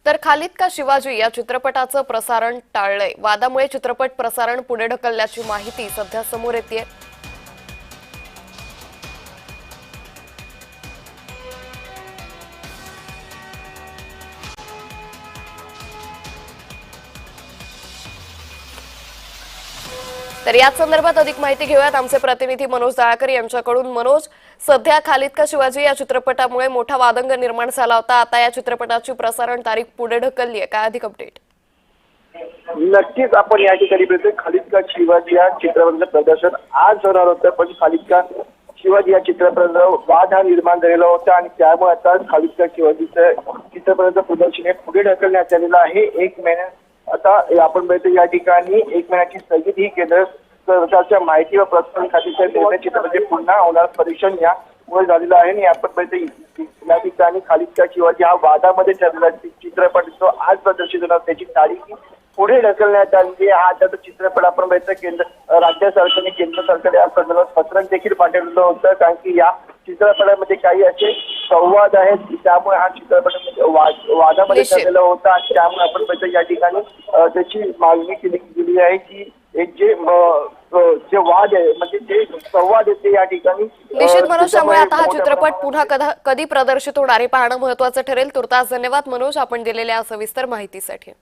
तर खालिद का शिवाजी या चित्रपटाचं प्रसारण टाळलंय। वादामुळे चित्रपट प्रसारण पुढे ढकलल्याची माहिती सध्या समोर येतेय। तर याच संदर्भात अधिक माहिती घेऊयात आमचे प्रतिनिधी मनोज दाळकर यांच्याकडून। मनोज, सध्या खालिद का शिवाजी या चित्रपटामुळे मोठा वादंग निर्माण झाला होता, आता या चित्रपटाची प्रसारण तारीख पुढे ढकलली आहे, काय अधिक अपडेट? नक्कीच आपण या ठिकाणी बघतोय खालिद का शिवाजी या चित्रपटाचं प्रदर्शन आज होणार होतं, पण खालिद का शिवाजी या चित्रपटाचा वाद हा निर्माण झालेला होता आणि त्यामुळे आता खालिद का शिवाजीचं चित्रपटाचं प्रदर्शन हे पुढे ढकलण्यात आलेलं आहे। 1 महिना आता आपण बघतोय या ठिकाणी 1 महिन्याची स्थगिती ही केंद्र सरकारच्या माहिती व प्रसारण खात्याच्या चित्रपटाचे पुन्हा होणार परीक्षण यामुळे झालेलं आहे आणि आपण बघतोय या ठिकाणी खालिद का शिवाजी हा वादामध्ये ठरलेला चित्रपट जो आज प्रदर्शित होणार त्याची तारीख पुढे ढकलण्यात आली आहे। हा त्याचा चित्रपट आपण बघतोय राज्य सरकारने केंद्र सरकार या संदर्भात पत्रक देखील पाठवलेलं होतं, कारण की या चित्रपटामध्ये काही असे संवाद आहेत त्यामुळे हा चित्रपट वादामध्ये ठरलेला होता आणि त्यामुळे आपण बघतोय या ठिकाणी त्याची मागणी केली गेली आहे की एक जे वाद आहे म्हणजे जे संवाद आहे ते या ठिकाणी निश्चित मनोज, त्यामुळे आता हा चित्रपट पुन्हा कधी प्रदर्शित होणार हे पाहणं महत्त्वाचं ठरेल। तुर्तास धन्यवाद मनोज, आपण दिलेल्या सविस्तर माहितीसाठी।